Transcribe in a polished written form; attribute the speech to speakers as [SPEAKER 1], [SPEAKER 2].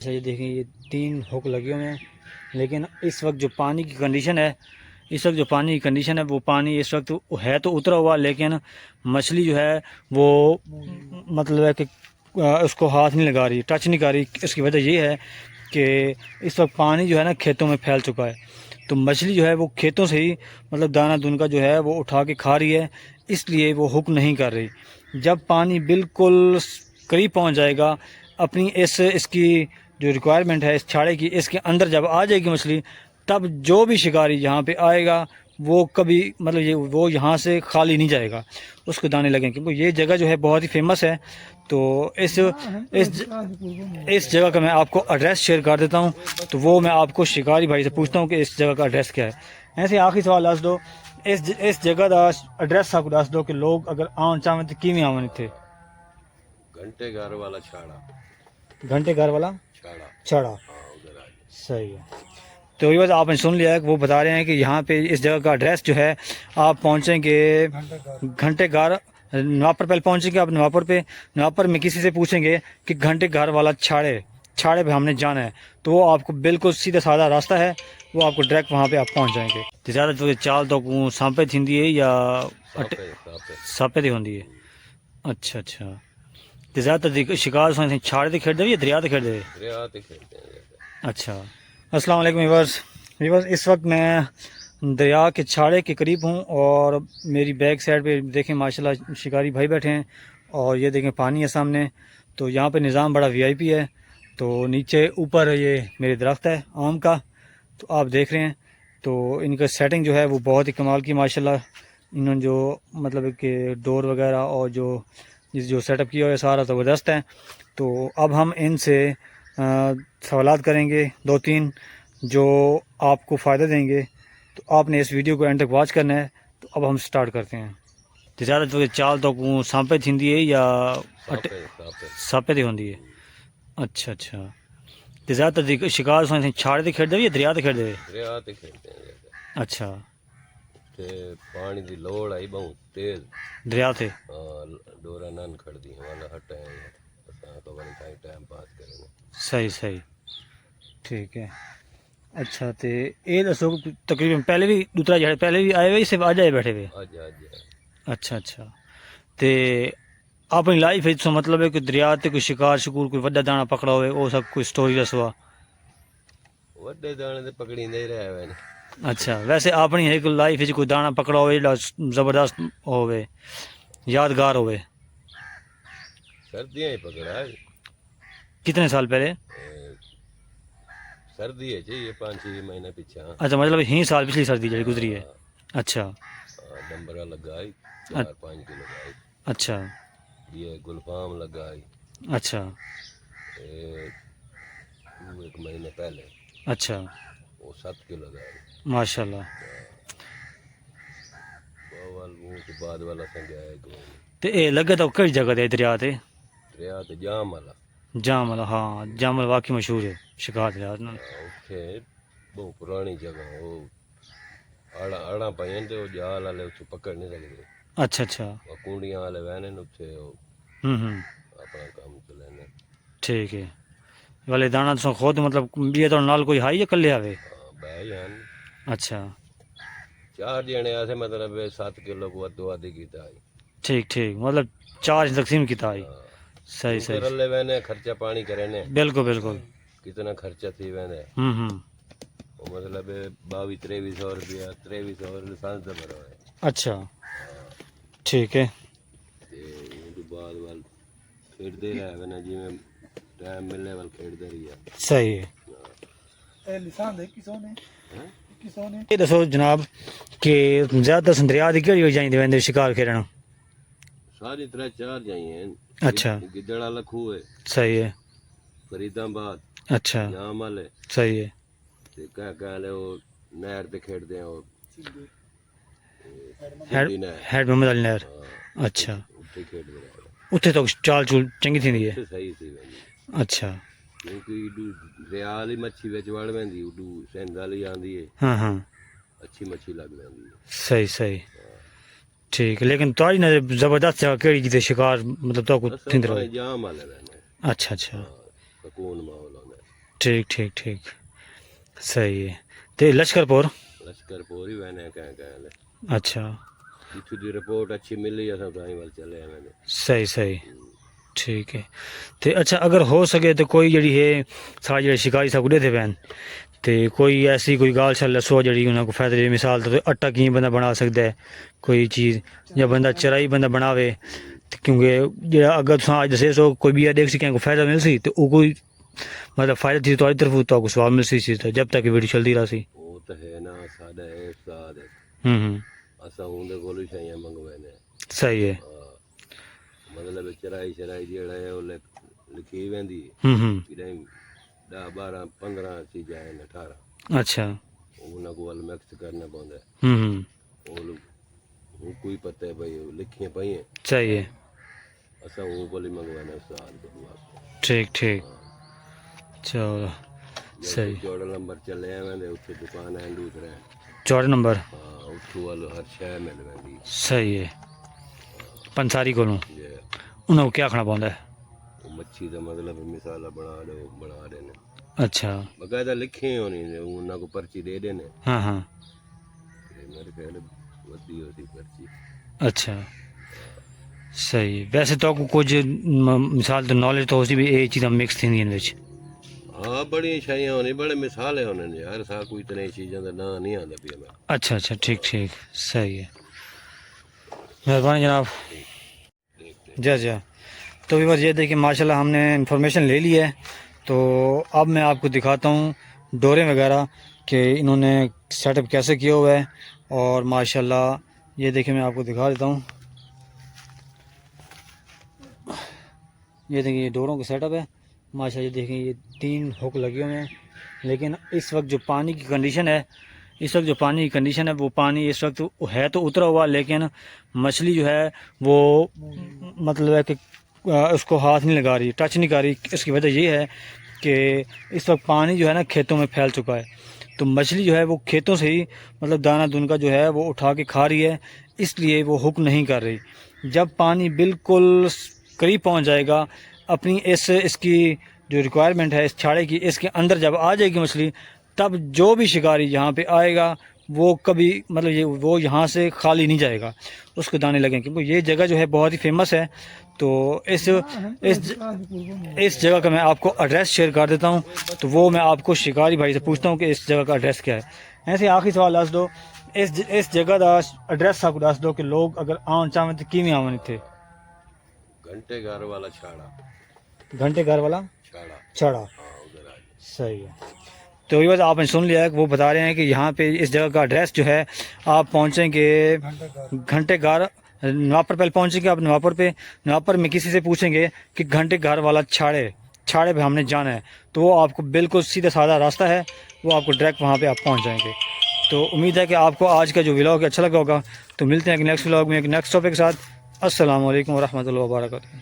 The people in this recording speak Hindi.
[SPEAKER 1] अच्छा ये देखें, ये 3 हुक लगे हुए हैं। लेकिन इस वक्त जो पानी की कंडीशन है, वो पानी इस वक्त है तो उतरा हुआ, लेकिन मछली जो है वो मतलब है कि उसको हाथ नहीं लगा रही, टच नहीं कर रही। इसकी वजह ये है कि इस वक्त पानी जो है ना खेतों में फैल चुका है, तो मछली जो है वो खेतों से ही मतलब दाना दुनका जो है वो उठा के खा रही है, इसलिए वो हुक नहीं कर रही। जब पानी बिल्कुल करीब पहुंच जाएगा, अपनी इसकी जो रिक्वायरमेंट है इस छाड़े की, इसके अंदर जब आ जाएगी मछली, तब जो भी शिकारी यहाँ पे आएगा वो कभी मतलब ये वो यहाँ से खाली नहीं जाएगा, उसको दाने लगेंगे। क्योंकि ये जगह जो है बहुत ही फेमस है। तो इस जगह का मैं आपको एड्रेस शेयर कर देता हूँ। तो वो मैं आपको शिकारी भाई से पूछता हूँ कि इस जगह का एड्रेस क्या है। ऐसे आखिरी सवाल दस दो, इस जगह का एड्रेस आपको दस दो कि लोग अगर आवन चाहें तो किमें आवन थे।
[SPEAKER 2] घंटे घर वाला छाड़ा।
[SPEAKER 1] घंटे घर वाला
[SPEAKER 2] छाड़ा।
[SPEAKER 1] छड़ा,
[SPEAKER 2] हाँ उधर आ जाए।
[SPEAKER 1] सही है। तो ये बस आपने सुन लिया है कि वो बता रहे हैं कि यहाँ पे इस जगह का एड्रेस जो है, आप पहुँचेंगे घंटे घर नवापर। पहले पहुँचेंगे आप नवापर पे, नवापर में किसी से पूछेंगे कि घंटे घर वाला छाड़े पे हमने जाना है, तो वो आपको बिल्कुल सीधा साधा रास्ता है, वो आपको डायरेक्ट वहाँ पे आप पहुँच जाएंगे। तो ज़्यादा तो चाल तो सांपे थींदी है या सापे दी होंदी है। अच्छा अच्छा। तो ज़्यादातर शिकार छाड़े ते खेड़दे या दरिया ते खेड़दे?
[SPEAKER 2] दरिया ते खेलते हैं ज्यादा।
[SPEAKER 1] अच्छा। अस्सलाम वालेकुम व्यूअर्स, इस वक्त मैं दरिया के छाड़े के करीब हूँ और मेरी बैक साइड पे देखें माशाल्लाह शिकारी भाई बैठे हैं, और ये देखें पानी है सामने। तो यहाँ पे निज़ाम बड़ा वीआईपी है। तो नीचे ऊपर ये मेरे दरख्त है आम का, तो आप देख रहे हैं। तो इनका सेटिंग जो है वो बहुत ही कमाल की माशाल्लाह। इन्होंने जो मतलब कि डोर वगैरह और जो सेटअप किया हुआ है सारा ज़बरदस्त है। तो अब हम इनसे सवालात करेंगे 2-3 जो आपको फ़ायदा देंगे। तो आपने इस वीडियो को एंड तक वॉच करना है। तो अब हम स्टार्ट करते हैं। तो ज़्यादा तो चाल तो सांपे थींदी है या सापे दी होंदी है? अच्छा अच्छा। तो ज़्यादातर शिकार छाड़े ते खेड़दे या दरिया ते खेड़दे?
[SPEAKER 2] दरिया ते खेलते हैं ज्यादा।
[SPEAKER 1] अच्छा।
[SPEAKER 2] ते पानी दी लोड़ आई बहुत तेज।
[SPEAKER 1] दरिया थे।
[SPEAKER 2] डोरा नन खड़ दी वाला हटे हैं तो वाले टाइम पास करेंगे।
[SPEAKER 1] सही सही, ठीक है। अच्छा, तो ये दसो तकरीबन पहले भी दूसरा जगह पहले भी आए हुए सिर्फ आज आए बैठे हुए?
[SPEAKER 2] आज आज
[SPEAKER 1] अच्छा अच्छा। तो अपनी लाइफ है मतलब है कि दरिया ते कोई शिकार शकूर कोई वड्डा दाना पकड़ा होवे वो सब कोई स्टोरी दसवा?
[SPEAKER 2] वड्डे दाने ते पकड़ींदे ही रहे हुए ने।
[SPEAKER 1] अच्छा, वैसे अपनी है कोई लाइफ कोई दाना पकड़ा होवे जेड़ा जबरदस्त होवे, यादगार होवे?
[SPEAKER 2] सर्दियां ही पकड़ा है।
[SPEAKER 1] कितने साल पहले?
[SPEAKER 2] सर्दी है चाहिए 5-6 महीने पीछे।
[SPEAKER 1] अच्छा, मतलब ही साल पिछली सर्दी जी गुजरी है। अच्छा
[SPEAKER 2] डंबरा लगाई 4-5 किलो का।
[SPEAKER 1] अच्छा
[SPEAKER 2] ये गुलफाम लगाई।
[SPEAKER 1] अच्छा।
[SPEAKER 2] एक महीने पहले
[SPEAKER 1] अच्छा,
[SPEAKER 2] वो 7 किलो लगाई।
[SPEAKER 1] माशाल्लाह।
[SPEAKER 2] बावल मुंह के बाद वाला संग आया
[SPEAKER 1] तो ये लगे तो कई जगह ते दरिया ते?
[SPEAKER 2] दरिया ते जाम वाला।
[SPEAKER 1] जामल, हाँ जामल वाकई मशहूर है शिकार दरिया नाल।
[SPEAKER 2] उत्थे बहुत पुरानी जगह वो आड़ा आड़ा पाइन ते जाल वाले उत्थे पकड़ नहीं सकते।
[SPEAKER 1] अच्छा अच्छा।
[SPEAKER 2] कुंडियां वाले वहने उत्थे
[SPEAKER 1] हम्म,
[SPEAKER 2] अपना काम चलाने।
[SPEAKER 1] ठीक है। वाले दाना तो खुद मतलब ये तो नाल कोई हाई या कल्ले आवे?
[SPEAKER 2] भाई हन
[SPEAKER 1] अच्छा
[SPEAKER 2] 4 जने ऐसे मतलब 7 किलो को अद्धो आधी कीता है।
[SPEAKER 1] ठीक ठीक, मतलब 4 तकसीम की ताई। सही सही,
[SPEAKER 2] रले वहने खर्चा पानी करे ने।
[SPEAKER 1] बिल्कुल बिल्कुल।
[SPEAKER 2] कितना खर्चा थी वहने वो मतलब 22-2300 रुपया 2300 लाइसेंस दा भरो है।
[SPEAKER 1] अच्छा ठीक है।
[SPEAKER 2] ते उस बाद वाल खेड़दे रहे वने जिवें टाइम मिलने वाल खेड़दे रहिए।
[SPEAKER 1] सही है। ये दसो जनाब कि ज़्यादातर दरिया की केड़ी जाइंदे वंदे शिकार खेलन?
[SPEAKER 2] सारी 3-4 जाइए।
[SPEAKER 1] अच्छा
[SPEAKER 2] गिद्दड़ वाला खूह है।
[SPEAKER 1] सही है।
[SPEAKER 2] फरीदाबाद
[SPEAKER 1] अच्छा
[SPEAKER 2] जाम वाले
[SPEAKER 1] सही है।
[SPEAKER 2] ते कह ले वो नहर पे खेड़दे हैं वो
[SPEAKER 1] हेड मोहम्मद अली नहर। अच्छा,
[SPEAKER 2] उत्थे खेड़दे रहे।
[SPEAKER 1] उत्थे तो चाल चूल चंगी थी है?
[SPEAKER 2] उत्थे सही थी वही।
[SPEAKER 1] अच्छा
[SPEAKER 2] क्योंकि इडू दरिया वाली मच्छी विच वड़ वेंदी उडू सिंध वाली आंदी है।
[SPEAKER 1] हाँ हाँ,
[SPEAKER 2] अच्छी मच्छी लग जाती है।
[SPEAKER 1] सही सही, ठीक है। लेकिन तुम्हारी नजर जबरदस्त जगह केड़ी जिते शिकार मतलब तो कुछ थिंद रहे?
[SPEAKER 2] जाम वाले रहने।
[SPEAKER 1] अच्छा अच्छा।
[SPEAKER 2] सुकून माहौल होने।
[SPEAKER 1] ठीक ठीक ठीक, सही है। तो लश्करपुर,
[SPEAKER 2] लश्करपुर ही वहने कह ले
[SPEAKER 1] अच्छा
[SPEAKER 2] इथु दी रिपोर्ट अच्छी मिली असां ताईं वाल चले मैंने।
[SPEAKER 1] सही सही, ठीक है। तो अच्छा अगर हो सके तो कोई जड़ी है सारे जेह्ड़े शिकारी साहब को देते पैन, तो कोई ऐसी कोई गाल शाल दसो जी उन्होंने फायदे दी, मिसाल तो आटा किं बंदा बना सकता है कोई चीज़, या बंदा चराई बंदा बनावे, क्योंकि जो अगर तुम अज दसे सो कोई भी देख सी को फायदा मिल सी तो वो कोई मतलब फायदा थी तो तरफ तो स्वाब मिल सी चीज़ जब तक वीडियो चलती रहा सी।
[SPEAKER 2] वो तो है ना साडा उस्ताद है
[SPEAKER 1] हम्म,
[SPEAKER 2] असां उनके कोलों शैयां मंगवाने।
[SPEAKER 1] सही है।
[SPEAKER 2] मतलब चराई शराई जेड़ा है वो लिखी वेंदी
[SPEAKER 1] हम्म,
[SPEAKER 2] इदाई 10 12 15 चीज़ां आहिनि 18
[SPEAKER 1] अच्छा
[SPEAKER 2] उन को वाल मिक्स करना पौंदा है।
[SPEAKER 1] हम्म,
[SPEAKER 2] वो कोई पता है भाई लिखियां पई हैं
[SPEAKER 1] सही है,
[SPEAKER 2] असां वो कोली मंगवाने उस्ताद को दुआ
[SPEAKER 1] ठीक ठीक, चलो सही।
[SPEAKER 2] 14 नंबर चले आवेंदे उत्थे दुकान है दूसरा
[SPEAKER 1] 4 नंबर,
[SPEAKER 2] हाँ उत्थू वाल हर शय मिल वेंदी
[SPEAKER 1] सही है। पंसारी को
[SPEAKER 2] जे
[SPEAKER 1] उन्होंने क्या खाना पौंदा है?
[SPEAKER 2] वो मच्छी का मतलब मिसाला बना देने
[SPEAKER 1] अच्छा
[SPEAKER 2] बकायदा लिखे होनी ने उन्होंने को पर्ची दे देने।
[SPEAKER 1] हाँ हाँ,
[SPEAKER 2] ते मेरे ख्याल वधी होती पर्ची।
[SPEAKER 1] अच्छा सही। वैसे तो आपको कुछ मिसाल तो नॉलेज तो उसी भी ये चीज़ां मिक्स थी विच।
[SPEAKER 2] हाँ बड़ी शाइयां होनी बड़े मिसाले होने ने यार सा कोई इतनी चीज़ों का ना नहीं आंदा पिया मैं।
[SPEAKER 1] अच्छा अच्छा, ठीक ठीक, सही है, मेहरबानी जनाब। जा जा, तो भी बस ये देखिए माशाल्लाह हमने इंफॉर्मेशन ले ली है, तो अब मैं आपको दिखाता हूँ डोरे वगैरह कि इन्होंने सेटअप कैसे किया हुआ है। और माशाल्लाह ये देखिए मैं आपको दिखा देता हूँ, ये देखिए ये डोरों का सेटअप है माशाल्लाह। ये देखिए ये 3 हुक लगे हुए हैं, लेकिन इस वक्त जो पानी की कंडीशन है, इस वक्त जो पानी की कंडीशन है वो पानी इस वक्त है तो उतरा हुआ, लेकिन मछली जो है वो मतलब है कि उसको हाथ नहीं लगा रही, टच नहीं कर रही। इसकी वजह ये है कि इस वक्त पानी जो है ना खेतों में फैल चुका है, तो मछली जो है वो खेतों से ही मतलब दाना दुनका जो है वो उठा के खा रही है, इसलिए वो हुक नहीं कर रही। जब पानी बिल्कुल करीब पहुंच जाएगा अपनी इसकी जो रिक्वायरमेंट है इस छाड़े की, इसके अंदर जब आ जाएगी मछली, तब जो भी शिकारी यहाँ पे आएगा वो कभी मतलब ये वो यहाँ से खाली नहीं जाएगा, उसको दाने लगेंगे। क्योंकि ये जगह जो है बहुत ही फेमस है, तो इस जगह का मैं आपको एड्रेस शेयर कर देता हूँ। तो वो मैं आपको शिकारी भाई से पूछता हूँ कि इस जगह का एड्रेस क्या है। ऐसे आखिरी सवाल दस दो, इस जगह का एड्रेस आपको दस दो कि लोग अगर आन चाहें तो किमें आवन इत्थे।
[SPEAKER 2] घंटे घर वाला छाड़ा
[SPEAKER 1] घंटे घर वाला छड़ा,
[SPEAKER 2] हाँ उधर आ जाओ।
[SPEAKER 1] सही है। तो ये बस आपने सुन लिया है कि वो बता रहे हैं कि यहाँ पे इस जगह का एड्रेस जो है आप पहुँचेंगे घंटे घर नवापर पहले पहुँचेंगे आप नवापर में किसी से पूछेंगे कि घंटे घर वाला छाड़े पे हमने जाना है, तो वो आपको बिल्कुल सीधा साधा रास्ता है, वो आपको डायरेक्ट वहाँ पे आप पहुँच जाएंगे। तो उम्मीद है कि आपको आज का जो व्लॉग अच्छा लगा होगा। तो मिलते हैं एक नेक्स्ट व्लॉग में एक नेक्स्ट टॉपिक के साथ। अस्सलाम वालेकुम व रहमतुल्लाहि व बरकातहू।